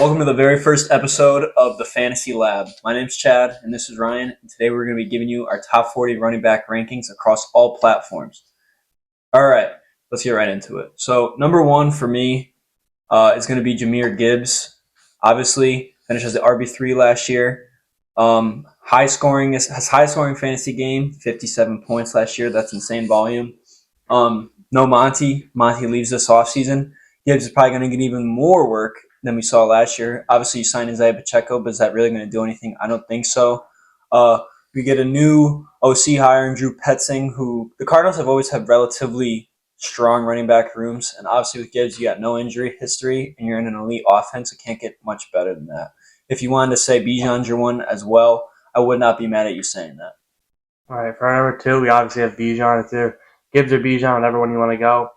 Welcome to the very first episode of the Fantasy Lab. My name's Chad, and this is Ryan, and today we're going to be giving you our top 40 running back rankings across all platforms. All right, let's get right into it. So, number one for me is going to be Jahmyr Gibbs. Obviously, finished as the RB3 last year. Has high scoring fantasy game, 57 points last year. That's insane volume. No Monty. Monty leaves this offseason. Gibbs is probably going to get even more work than we saw last year. Obviously, you signed Isaiah Pacheco, but is that really going to do anything? I don't think so. We get a new OC hire in Drew Petzing, who the Cardinals have always had relatively strong running back rooms. And obviously, with Gibbs, you got no injury history, and you're in an elite offense. It can't get much better than that. If you wanted to say Bijan's your one as well, I would not be mad at you saying that. All right, for our number two, we obviously have Bijan. It's either Gibbs or Bijan, whatever one you want to go.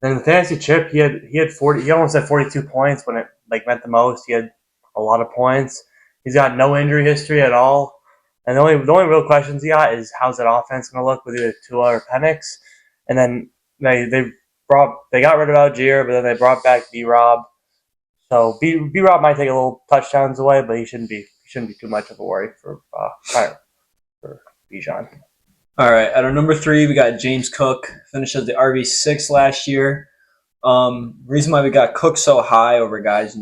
Then in the fantasy chip, he had 40. He almost had 42 points when it meant the most. He had a lot of points. He's got no injury history at all. And the only real questions he got is how's that offense going to look with either Tua or Penix. And then they got rid of Algier, but then they brought back B-Rob. So B-Rob might take a little touchdowns away, but he shouldn't be too much of a worry for Bijan. All right, at our number three, we got James Cook. Finished as the RB6 last year. Reason why we got Cook so high over guys,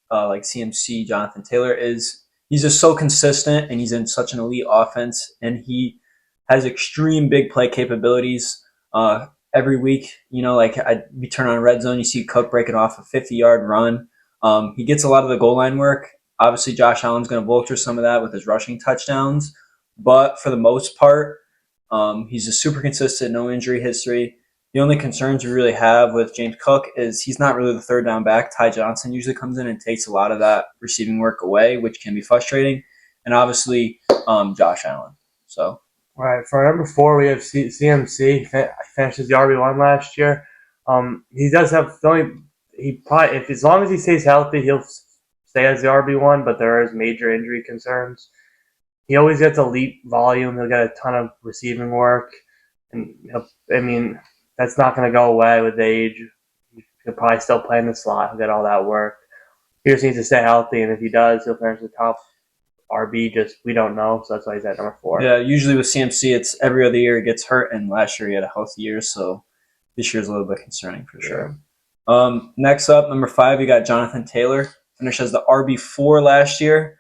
like CMC, Jonathan Taylor, is he's just so consistent and he's in such an elite offense and he has extreme big play capabilities. Every week, we turn on Red Zone, you see Cook breaking off a 50-yard run. He gets a lot of the goal line work. Obviously, Josh Allen's going to vulture some of that with his rushing touchdowns, but for the most part, he's just super consistent, no injury history. The only concerns we really have with James Cook is he's not really the third down back. Ty Johnson usually comes in and takes a lot of that receiving work away, which can be frustrating. And obviously, Josh Allen. So, All right, for our number four, we have CMC. Finishes the RB1 last year. He does have if as long as he stays healthy, he'll stay as the RB1. But there is major injury concerns. He always gets elite volume. He'll get a ton of receiving work, and that's not going to go away with age. He'll probably still play in the slot. He'll get all that work. He just needs to stay healthy, and if he does, he'll finish the top RB. Just we don't know, so that's why he's at number four. yeah, usually with CMC, it's every other year he gets hurt, and last year he had a healthy year, so this year's a little bit concerning for sure. Next up, number five, we got Jonathan Taylor. Finished as the RB4 last year.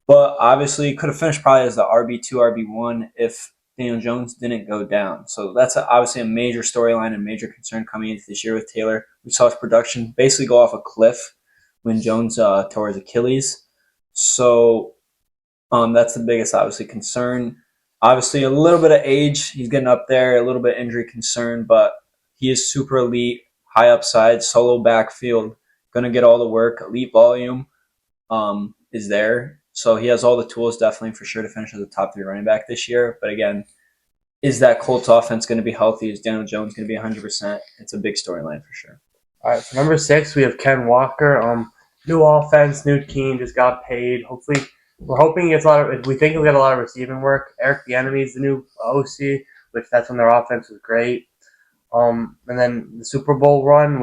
But obviously, could have finished probably as the RB2, RB1 if Daniel Jones didn't go down. So that's obviously a major storyline and major concern coming into this year with Taylor. We saw his production basically go off a cliff when Jones tore his Achilles. So that's the biggest, obviously, concern. Obviously, a little bit of age. He's getting up there, a little bit injury concern, but he is super elite, high upside, solo backfield, going to get all the work, elite volume is there. So he has all the tools definitely for sure to finish as a top three running back this year. But again, is that Colts offense going to be healthy? Is Daniel Jones going to be 100%? It's a big storyline for sure. All right, for number six, we have Ken Walker. New offense, new team, just got paid. Hopefully, we're hoping he gets a lot of. We think he'll get a lot of receiving work. Eric Bieniemy is the new OC, which that's when their offense was great. And then the Super Bowl run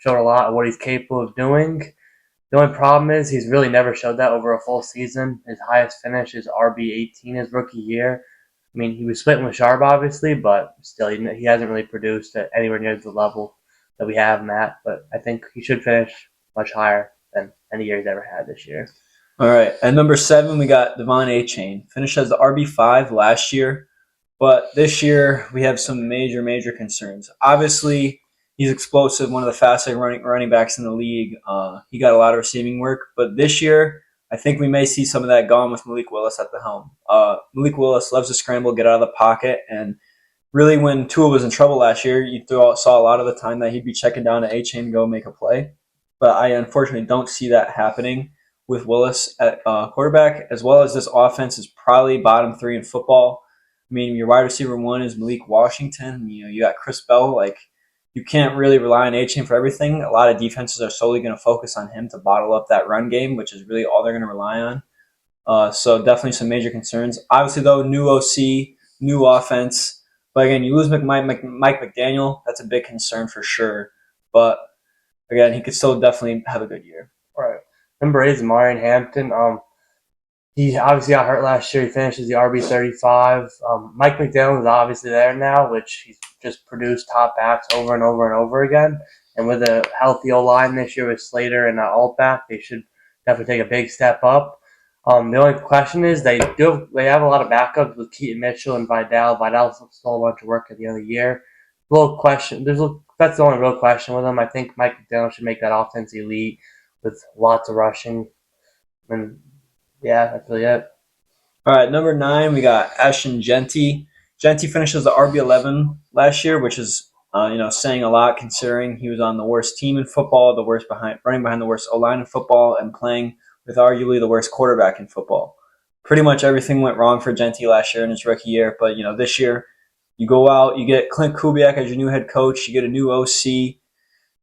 showed a lot of what he's capable of doing. The only problem is he's really never showed that over a full season. His highest finish is RB18 his rookie year. I mean, he was splitting with Sharp, obviously, but still, he hasn't really produced at anywhere near the level that we have him at. But I think he should finish much higher than any year he's ever had this year. All right. At number seven, we got Devon Achane. Finished as the RB5 last year. But this year, we have some major, major concerns. Obviously, he's explosive, one of the fastest running backs in the league. He got a lot of receiving work. But this year, I think we may see some of that gone with Malik Willis at the helm. Malik Willis loves to scramble, get out of the pocket. And really, when Tua was in trouble last year, you saw a lot of the time that he'd be checking down to Achane to go make a play. But I unfortunately don't see that happening with Willis at quarterback, as well as this offense is probably bottom three in football. I mean, your wide receiver one is Malik Washington. You got Chris Bell. You can't really rely on Achane for everything. A lot of defenses are solely going to focus on him to bottle up that run game, which is really all they're going to rely on. So definitely some major concerns. Obviously, though, new OC, new offense. But again, you lose Mike McDaniel. That's a big concern for sure. But again, he could still definitely have a good year. Right. Number 8 is Marion Hampton. He obviously got hurt last year. He finishes the RB 35. Mike McDaniel is obviously there now, which he's just produced top backs over and over and over again. And with a healthy O line this year with Slater and Altback, they should definitely take a big step up. The only question is they have a lot of backups with Keaton Mitchell and Vidal. Vidal still a bunch of work at the end of the year. Little question. That's the only real question with them. I think Mike McDaniel should make that offense elite with lots of rushing. And yeah, that's really it. All right, number 9, we got Ashton Genty. Genty finishes the RB11 last year, which is saying a lot considering he was on the worst team in football, running behind the worst O-line in football, and playing with arguably the worst quarterback in football. Pretty much everything went wrong for Genty last year in his rookie year, but this year you go out, you get Clint Kubiak as your new head coach, you get a new OC.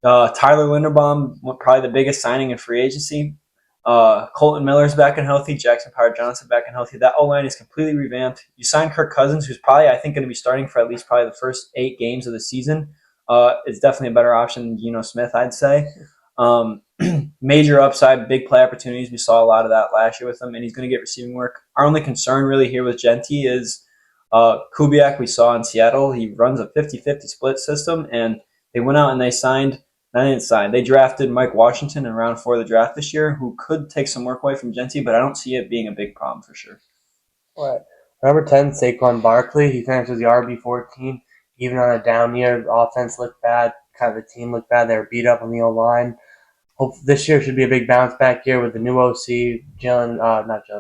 Tyler Linderbaum, probably the biggest signing in free agency. Colton Miller's back and healthy. Jackson Power Johnson back and healthy. That O-line is completely revamped. You signed Kirk Cousins, who's probably, I think, going to be starting for at least probably the first 8 games of the season. It's definitely a better option than Geno Smith, I'd say. Major upside, big play opportunities. We saw a lot of that last year with him, and he's going to get receiving work. Our only concern really here with Genty is Kubiak we saw in Seattle. He runs a 50-50 split system, and they went out and they signed – they didn't sign. They drafted Mike Washington in round 4 of the draft this year, who could take some work away from Genty, but I don't see it being a big problem for sure. All right. Number 10, Saquon Barkley. He finishes the RB14. Even on a down year, the offense looked bad. Kind of the team looked bad. They were beat up on the O-line. Hope this year should be a big bounce back year with the new OC,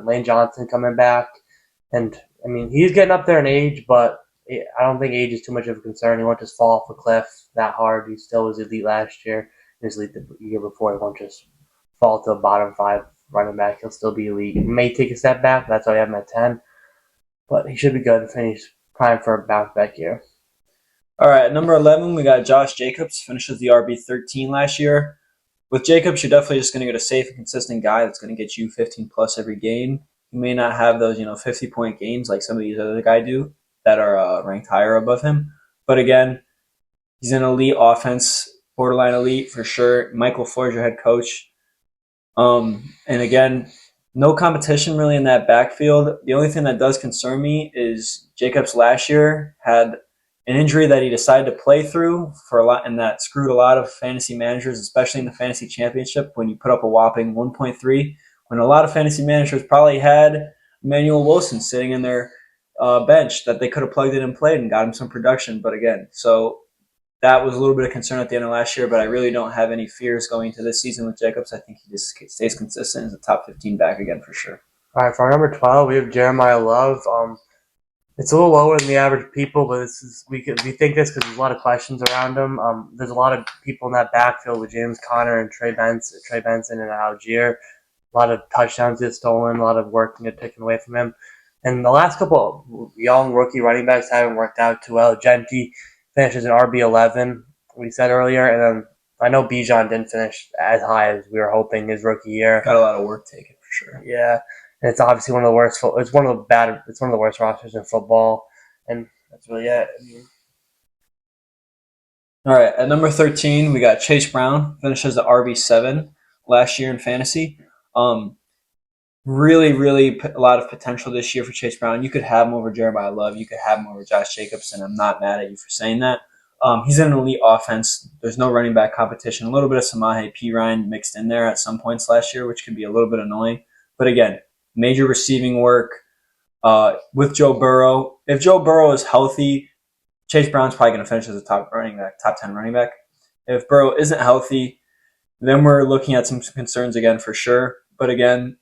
Lane Johnson coming back. And, I mean, he's getting up there in age, but I don't think age is too much of a concern. He won't just fall off a cliff that hard. He still was elite last year. He was elite the year before. He won't just fall to a bottom 5 running back. He'll still be elite. He may take a step back. That's why I have him at 10. But he should be good and finish prime for a bounce back year. All right, at number 11, we got Josh Jacobs. Finishes the RB13 last year. With Jacobs, you're definitely just going to get a safe and consistent guy that's going to get you 15-plus every game. You may not have those 50-point games like some of these other guys do that are ranked higher above him. But again, he's an elite offense, borderline elite for sure. Michael Floyd's your head coach. And again, no competition really in that backfield. The only thing that does concern me is Jacobs last year had an injury that he decided to play through for a lot, and that screwed a lot of fantasy managers, especially in the fantasy championship when you put up a whopping 1.3, when a lot of fantasy managers probably had Emmanuel Wilson sitting in their bench that they could have plugged in and played and got him some production. But again, so that was a little bit of concern at the end of last year, but I really don't have any fears going into this season with Jacobs. I think he just stays consistent as a top 15 back again for sure. All right, for our number 12, we have Jeremiah Love. It's a little lower than the average people, but we think this because there's a lot of questions around him. There's a lot of people in that backfield with James Conner and Trey Benson and Algier. A lot of touchdowns get stolen, a lot of work can get taken away from him. And the last couple of young rookie running backs haven't worked out too well. Genty finishes an RB11, we said earlier, and then I know Bijan didn't finish as high as we were hoping his rookie year. Got a lot of work taken for sure. Yeah, and it's obviously one of the worst. It's one of the worst rosters in football, and that's really it. All right, at number 13, we got Chase Brown. Finishes the RB7 last year in fantasy. Really a lot of potential this year for Chase Brown. You could have him over Jeremiah Love. You could have him over Josh Jacobs, and I'm not mad at you for saying that. He's in an elite offense. There's no running back competition. A little bit of Samaje Perine mixed in there at some points last year, which could be a little bit annoying. But again, major receiving work with Joe Burrow. If Joe Burrow is healthy, Chase Brown's probably going to finish as a top 10 running back. If Burrow isn't healthy, then we're looking at some concerns again for sure. But again,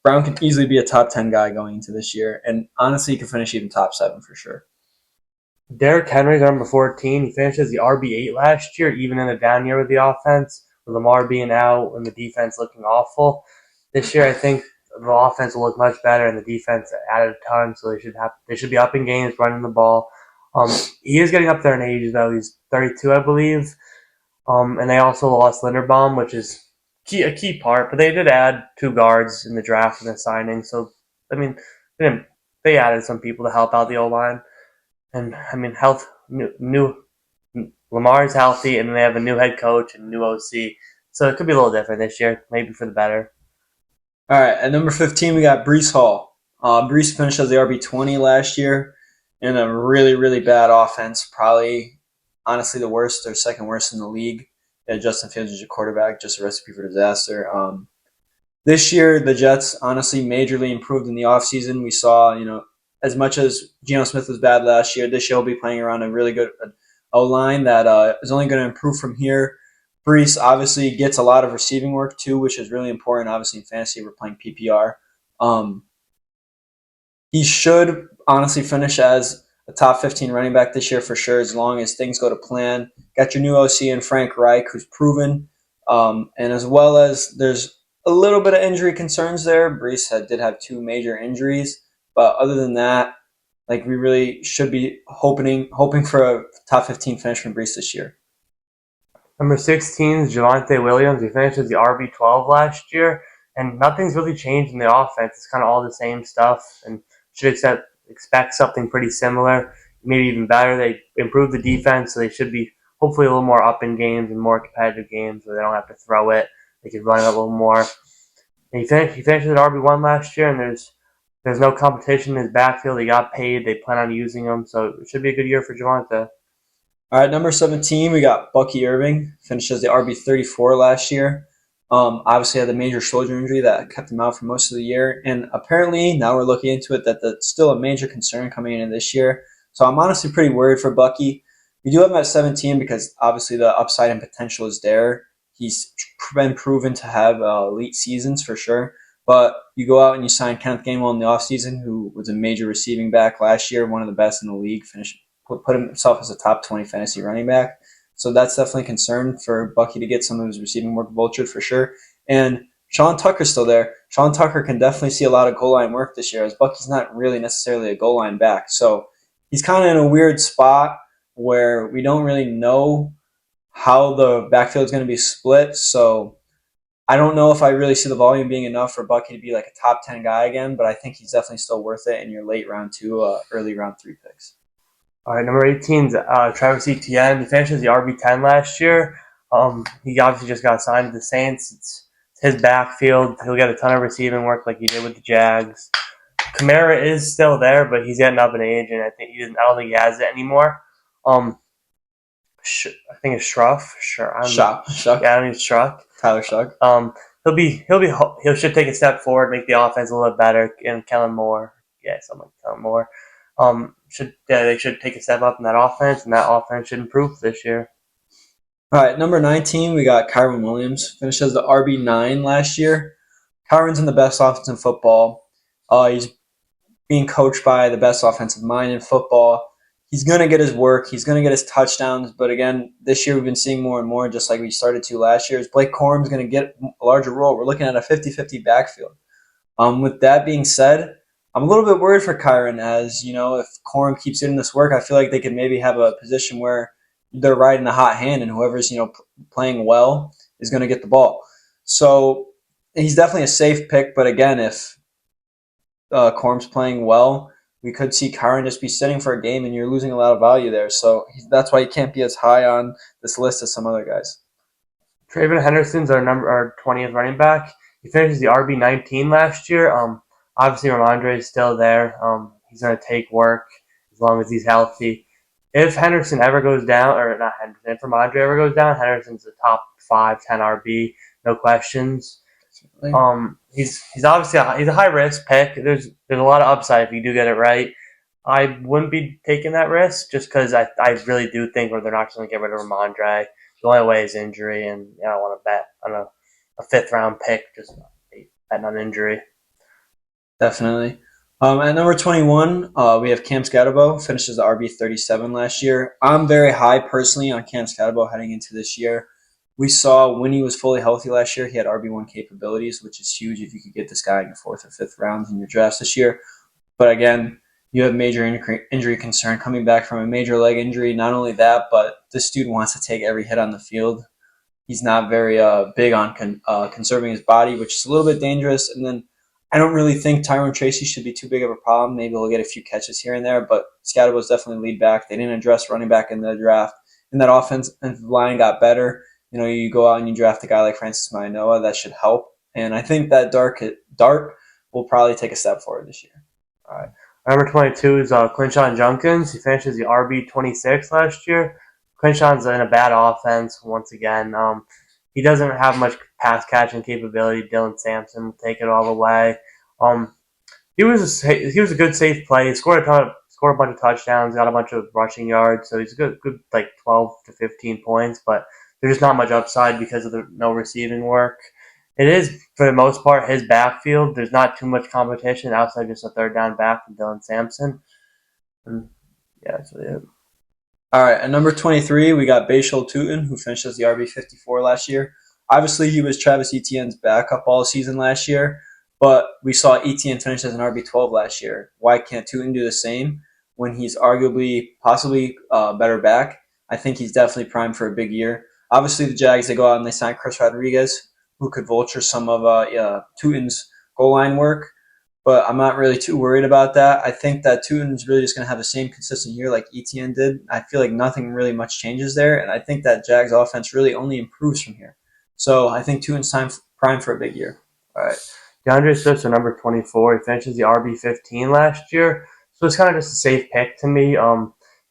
Brown can easily be a top 10 guy going into this year. And honestly, he could finish even top 7 for sure. Derrick Henry's number 14. He finishes the RB8 last year, even in a down year with the offense, with Lamar being out and the defense looking awful. This year, I think the offense will look much better, and the defense added a ton, so they should be up in games, running the ball. He is getting up there in age, though. He's 32, I believe. And they also lost Linderbaum, which is a key part, but they did add 2 guards in the draft and the signing. So, I mean, they added some people to help out the O-line. And, I mean, Lamar's healthy, and they have a new head coach and new OC. So it could be a little different this year, maybe for the better. All right, at number 15, we got Brees Hall. Brees finished as the RB20 last year in a really, really bad offense. Probably, honestly, the worst or second worst in the league. Yeah, Justin Fields is your quarterback, just a recipe for disaster. This year, the Jets honestly majorly improved in the offseason. We saw, as much as Geno Smith was bad last year, this year he'll be playing around a really good O line that is only going to improve from here. Brees obviously gets a lot of receiving work too, which is really important. Obviously, in fantasy, we're playing PPR. Um, he should honestly finish as a top 15 running back this year for sure, as long as things go to plan. Got your new OC in Frank Reich, who's proven. And as well as there's a little bit of injury concerns there. Brees did have two major injuries. But other than that, like we really should be hoping for a top 15 finish from Brees this year. Number 16 is Javonte Williams. He finished as the RB12 last year, and nothing's really changed in the offense. It's kind of all the same stuff, and should expect something pretty similar, maybe even better. They improved the defense, so they should be hopefully a little more up in games and more competitive games where they don't have to throw it. They could run it a little more. And he finished at RB1 last year, and there's no competition in his backfield. He got paid. They plan on using him, so it should be a good year for Javonte. All right, number 17, we got Bucky Irving. Finished as the RB34 last year. Obviously, had a major shoulder injury that kept him out for most of the year. And apparently, now we're looking into it, that's still a major concern coming into this year. So I'm honestly pretty worried for Bucky. We do have him at 17 because obviously the upside and potential is there. He's been proven to have elite seasons for sure. But you go out and you sign Kenneth Gainwell in the offseason, who was a major receiving back last year, one of the best in the league, put himself as a top 20 fantasy running back. So that's definitely a concern for Bucky to get some of his receiving work vultured for sure. And Sean Tucker's still there. Sean Tucker can definitely see a lot of goal line work this year, as Bucky's not really necessarily a goal line back. So he's kind of in a weird spot where we don't really know how the backfield is going to be split. So I don't know if I really see the volume being enough for Bucky to be like a top 10 guy again, but I think he's definitely still worth it in your late round 2, early round 3 picks. All right, number 18 is Travis Etienne. He finished as the RB10 last year. He obviously just got signed to the Saints. It's his backfield. He'll get a ton of receiving work like he did with the Jags. Kamara is still there, but he's getting up in age, and I don't think he has it anymore. I think it's Schruff. Sure, Shuck. Yeah, I think it's Schruck. Tyler Shuck. He should take a step forward, make the offense a little bit better, and Kellen Moore. Yeah, something like Kellen Moore. They should take a step up in that offense, and that offense should improve this year. All right, number 19, we got Kyren Williams. Finished as the RB9 last year. Kyren's in the best offense in football. He's being coached by the best offensive mind in football. He's going to get his work. He's going to get his touchdowns. But again, this year we've been seeing more and more, just like we started to last year, is Blake Corum's going to get a larger role. We're looking at a 50-50 backfield. With that being said, I'm a little bit worried for Kyren, as if Corum keeps getting this work, I feel like they could maybe have a position where they're riding the hot hand, and whoever's playing well is going to get the ball. So he's definitely a safe pick. But again, if Corum's playing well, we could see Kyren just be sitting for a game, and you're losing a lot of value there. So that's why he can't be as high on this list as some other guys. Traven Henderson's our 20th running back. He finished the RB19 last year. Obviously, Ramondre is still there. He's going to take work as long as he's healthy. If Henderson ever goes down, or not Henderson, if Ramondre ever goes down, Henderson's a top 5, 10 RB, no questions. He's obviously he's a high risk pick. There's a lot of upside if you do get it right. I wouldn't be taking that risk just because I really do think they're not going to get rid of Ramondre. The only way is injury, and I don't want to bet on a 5th round pick just betting on injury. Definitely. At number 21, we have Cam Scatterbo. Finishes the RB37 last year. I'm very high personally on Cam Scatterbo heading into this year. We saw when he was fully healthy last year, he had RB1 capabilities, which is huge if you could get this guy in your 4th or 5th rounds in your drafts this year. But again, you have major injury concern coming back from a major leg injury. Not only that, but this dude wants to take every hit on the field. He's not very big on conserving his body, which is a little bit dangerous. And then I don't really think Tyrone Tracy should be too big of a problem. Maybe he'll get a few catches here and there, but Scatterbo's definitely lead back. They didn't address running back in the draft. And that offensive line got better. You go out and you draft a guy like Francis Manoa, that should help. And I think that dark Dart will probably take a step forward this year. All right. Number 22 is Quinshon Junkins. He finishes the RB26 last year. Quinshon's in a bad offense once again. He doesn't have much pass catching capability. Dylan Sampson will take it all the way. He was a good safe play. He scored a bunch of touchdowns, got a bunch of rushing yards. So he's good like 12 to 15 points. But there's just not much upside because of the no receiving work. It is, for the most part, his backfield. There's not too much competition outside just a third down back from Dylan Sampson. And yeah, that's really it. All right, at number 23, we got Bashal Tutin, who finished as the RB54 last year. Obviously, he was Travis Etienne's backup all season last year, but we saw Etienne finish as an RB12 last year. Why can't Tutin do the same when he's arguably, possibly better back? I think he's definitely primed for a big year. Obviously, the Jags, they go out and they sign Chris Rodriguez, who could vulture some of Tutin's goal line work. But I'm not really too worried about that. I think that Tutin's really just going to have the same consistent year like Etienne did. I feel like nothing really much changes there, and I think that Jags offense really only improves from here. So I think Tutin's prime for a big year. All right. DeAndre Swift's number 24. He finishes the RB15 last year. So it's kind of just a safe pick to me.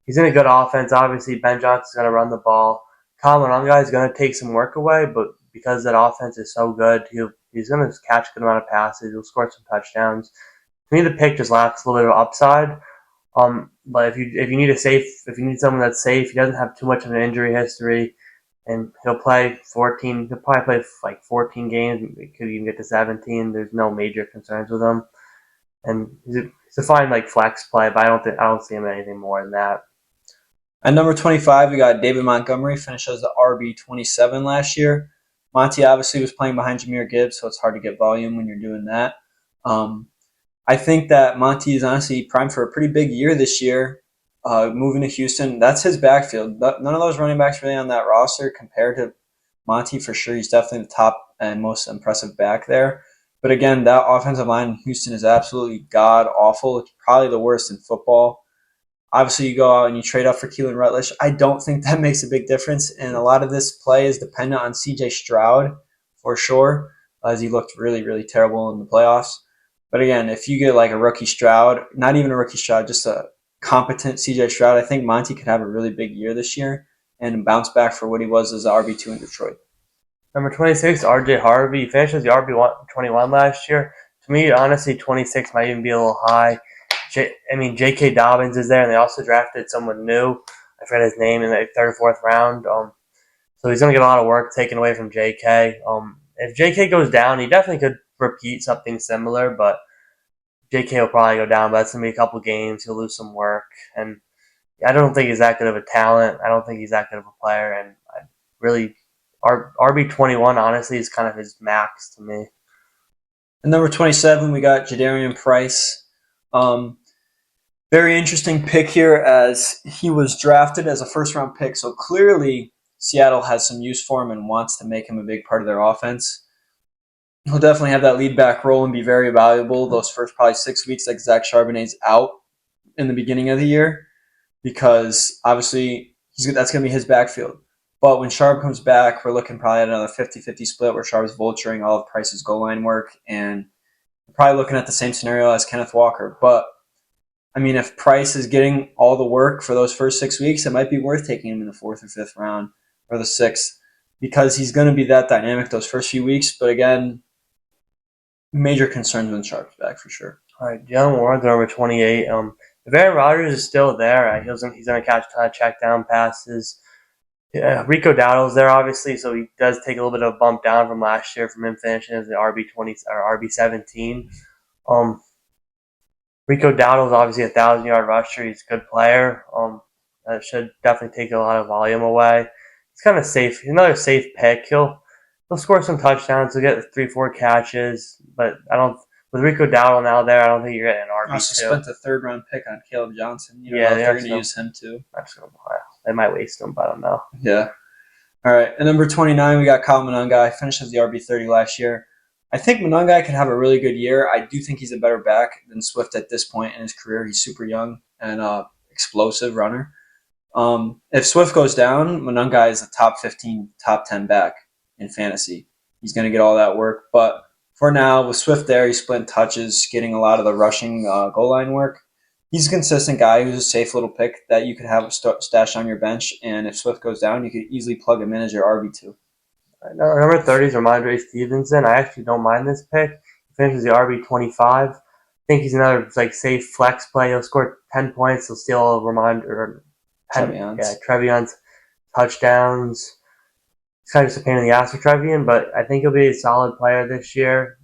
He's in a good offense. Obviously, Ben Johnson's going to run the ball. Kyle Monangai is going to take some work away, but because that offense is so good, he's going to catch a good amount of passes. He'll score some touchdowns. To me, the pick just lacks a little bit of upside. But if you need someone that's safe, he doesn't have too much of an injury history, and he'll probably play like 14 games. He could even get to 17. There's no major concerns with him, and he's a fine like flex play. But I don't see him anything more than that. At number 25, we got David Montgomery, finished as the RB27 last year. Monty obviously was playing behind Jahmyr Gibbs, so it's hard to get volume when you're doing that. I think that Monty is honestly primed for a pretty big year this year, moving to Houston. That's his backfield. None of those running backs really on that roster compared to Monty for sure. He's definitely the top and most impressive back there. But again, that offensive line in Houston is absolutely god-awful. It's probably the worst in football. Obviously, you go out and you trade up for Keelan Rutledge. I don't think that makes a big difference, and a lot of this play is dependent on C.J. Stroud for sure, as he looked really, really terrible in the playoffs. But again, if you get like a rookie Stroud, not even a rookie Stroud, just a competent C.J. Stroud, I think Monty could have a really big year this year and bounce back for what he was as the RB2 in Detroit. Number 26, R.J. Harvey. He finished as the RB21 last year. To me, honestly, 26 might even be a little high. J.K. Dobbins is there, and they also drafted someone new. I forget his name in the third or fourth round. So he's going to get a lot of work taken away from J.K. If J.K. goes down, he definitely could repeat something similar, but J.K. will probably go down. But that's going to be a couple games. He'll lose some work, and I don't think he's that good of a talent. I don't think he's that good of a player, and RB21 honestly is kind of his max to me. And number 27, we got Jadarian Price. Very interesting pick here as he was drafted as a first-round pick. So clearly Seattle has some use for him and wants to make him a big part of their offense. He'll definitely have that lead back role and be very valuable those first probably 6 weeks like Zach Charbonnet's out in the beginning of the year because obviously that's going to be his backfield. But when Sharp comes back, we're looking probably at another 50-50 split where Sharp's vulturing all of Price's goal line work and probably looking at the same scenario as Kenneth Walker. But if Price is getting all the work for those first 6 weeks, it might be worth taking him in the 4th or 5th round or the 6th because he's going to be that dynamic those first few weeks. But again, major concerns when Sharp's back for sure. All right, Jalen Warren's number 28. If Aaron Rodgers is still there, he's going to catch check down passes. Yeah, Rico Dowdle's there obviously, so he does take a little bit of a bump down from last year from him finishing as the RB20 or RB17. Rico Dowdle's obviously a 1,000-yard rusher. He's a good player. That should definitely take a lot of volume away. He's kind of safe. He's another safe pick. He'll score some touchdowns. He'll get 3-4 catches, but with Rico Dowdle now there, I don't think you're getting an RB2. Also spent a 3rd-round pick on Caleb Johnson. They're going to use him too. They might waste him, but I don't know. Yeah. All right. At number 29, we got Kyle Monangai. Finished as the RB30 last year. I think Monangai can have a really good year. I do think he's a better back than Swift at this point in his career. He's super young and explosive runner. If Swift goes down, Monangai is a top 15, top 10 back in fantasy. He's going to get all that work. But for now, with Swift there, he's splitting touches, getting a lot of the rushing goal line work. He's a consistent guy who's a safe little pick that you could have stashed on your bench, and if Swift goes down, you could easily plug him in as your RB2. Number 30 is Ramondre Stevenson. I actually don't mind this pick. He finishes the RB 25. I think he's another safe flex play. He'll score 10 points. He'll steal Trevion's touchdowns. It's kind of just a pain in the ass for Trevion, but I think he'll be a solid player this year.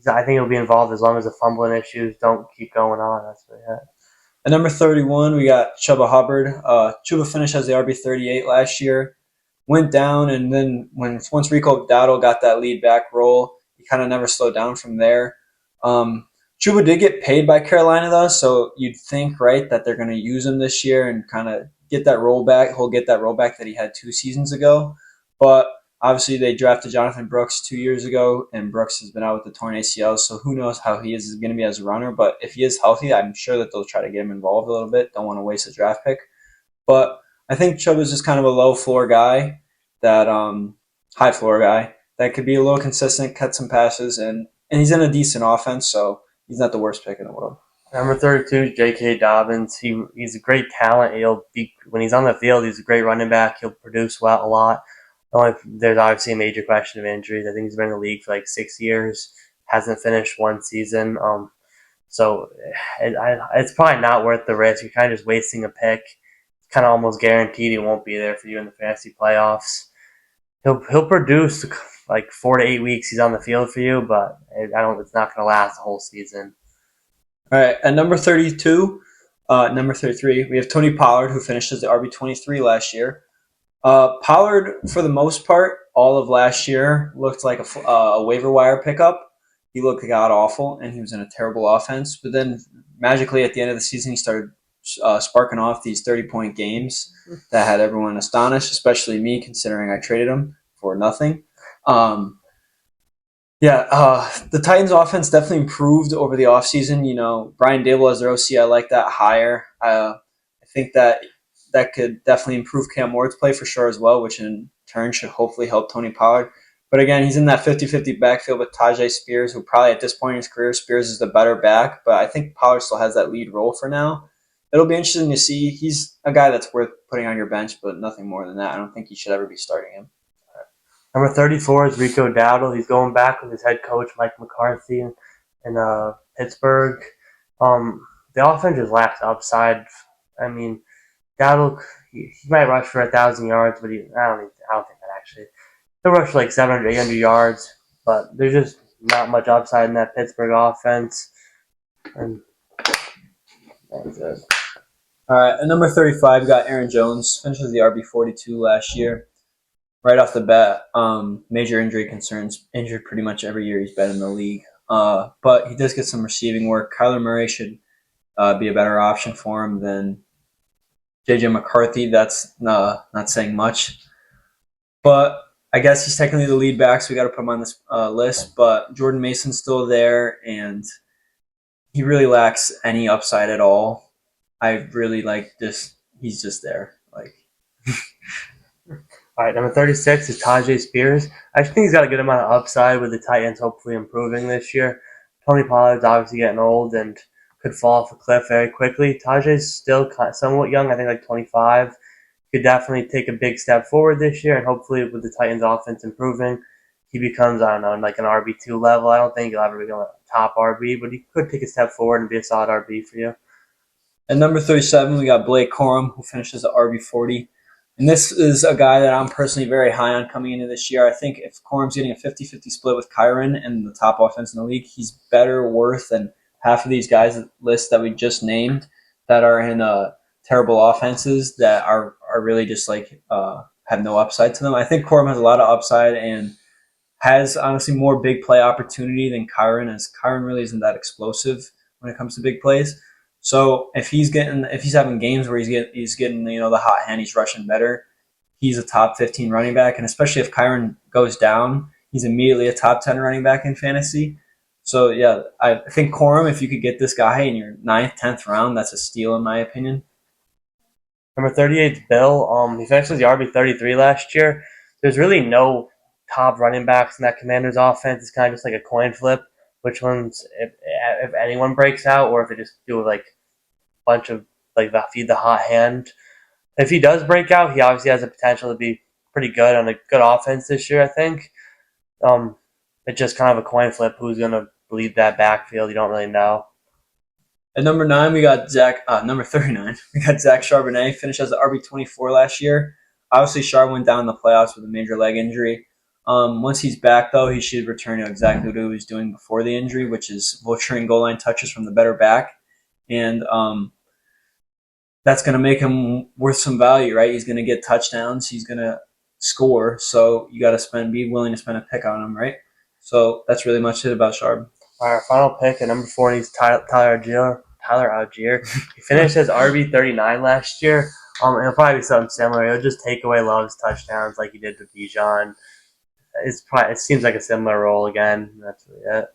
I think he'll be involved as long as the fumbling issues don't keep going on. That's what I had. At number 31, we got Chuba Hubbard. Chuba finished as the RB 38 last year. Went down, and then once Rico Dowdle got that lead back role, he kind of never slowed down from there. Chuba did get paid by Carolina, though, so you'd think, right, that they're going to use him this year and kind of get that rollback. He'll get that rollback that he had 2 seasons ago. But obviously, they drafted Jonathan Brooks 2 years ago, and Brooks has been out with the torn ACL, so who knows how he is going to be as a runner. But if he is healthy, I'm sure that they'll try to get him involved a little bit. Don't want to waste a draft pick. But I think Chuba's just kind of a low floor guy, that high floor guy that could be a little consistent, cut some passes, and he's in a decent offense, so he's not the worst pick in the world. Number 32 is J.K. Dobbins. He's a great talent. When he's on the field, he's a great running back. He'll produce a lot. There's obviously a major question of injuries. I think he's been in the league for 6 years, hasn't finished 1 season. So it's probably not worth the risk. You're kind of just wasting a pick. Kind of almost guaranteed he won't be there for you in the fantasy playoffs. He'll produce 4 to 8 weeks he's on the field for you, but it's not going to last the whole season. All right, at number 32, number 33, we have Tony Pollard, who finished as the RB 23 last year. Pollard, for the most part, all of last year looked like a waiver wire pickup. He looked god awful, and he was in a terrible offense. But then magically at the end of the season, he started sparking off these 30-point games that had everyone astonished, especially me, considering I traded him for nothing. The Titans' offense definitely improved over the offseason. Brian Dable as their OC, I like that hire. I think that could definitely improve Cam Ward's play for sure as well, which in turn should hopefully help Tony Pollard. But again, he's in that 50-50 backfield with Tajay Spears, who probably at this point in his career, Spears is the better back, but I think Pollard still has that lead role for now. It'll be interesting to see. He's a guy that's worth putting on your bench, but nothing more than that. I don't think you should ever be starting him. Number 34 is Rico Dowdle. He's going back with his head coach, Mike McCarthy, in Pittsburgh. The offense just lacks upside. I mean, Dowdle, he might rush for 1,000 yards, but I don't think that actually. He'll rush for 700, 800 yards, but there's just not much upside in that Pittsburgh offense. And that's it. All right, at number 35, we got Aaron Jones. Finishes the RB 42 last year. Right off the bat, major injury concerns. Injured pretty much every year he's been in the league. But he does get some receiving work. Kyler Murray should be a better option for him than J.J. McCarthy. That's not saying much. But I guess he's technically the lead back, so we got to put him on this list. But Jordan Mason's still there, and he really lacks any upside at all. I really like this. He's just there. All right, number 36 is Tajay Spears. I think he's got a good amount of upside with the Titans hopefully improving this year. Tony Pollard's obviously getting old and could fall off a cliff very quickly. Tajay's still somewhat young, I think 25. Could definitely take a big step forward this year, and hopefully with the Titans offense improving, he becomes, an RB2 level. I don't think he'll ever become a top RB, but he could take a step forward and be a solid RB for you. At number 37, we got Blake Corum, who finishes at RB 40. And this is a guy that I'm personally very high on coming into this year. I think if Corum's getting a 50-50 split with Kyren and the top offense in the league, he's better worth than half of these guys list that we just named that are in terrible offenses that are really just have no upside to them. I think Corum has a lot of upside and has honestly more big play opportunity than Kyren, as Kyren really isn't that explosive when it comes to big plays. So if he's having games where he's getting the hot hand, he's rushing better, he's a top 15 running back, and especially if Kyren goes down, he's immediately a top 10 running back in fantasy. So yeah, I think Corum, if you could get this guy in your 9th, 10th round, that's a steal in my opinion. Number 38 is Bill. He finished as the RB 33 last year. There's really no top running backs in that Commanders offense. It's kind of just like a coin flip. Which ones, if anyone breaks out, or if they just do like a bunch of like the feed the hot hand. If he does break out, he obviously has the potential to be pretty good on a good offense this year. I think. It's just kind of a coin flip. Who's gonna lead that backfield? You don't really know. At number 9, we got number 39, we got Zach Charbonnet. Finished as the RB24 last year. Obviously, Char went down in the playoffs with a major leg injury. Once he's back, though, he should return to exactly what he was doing before the injury, which is vulturing goal line touches from the better back. And that's going to make him worth some value, right? He's going to get touchdowns. He's going to score. So you got to be willing to spend a pick on him, right? So that's really much it about Sharp. Our final pick at number 4 is Tyler Algier. He finished as RB39 last year. It'll probably be something similar. He'll just take away Love's touchdowns like he did with Bijan. It seems like a similar role again. That's really it.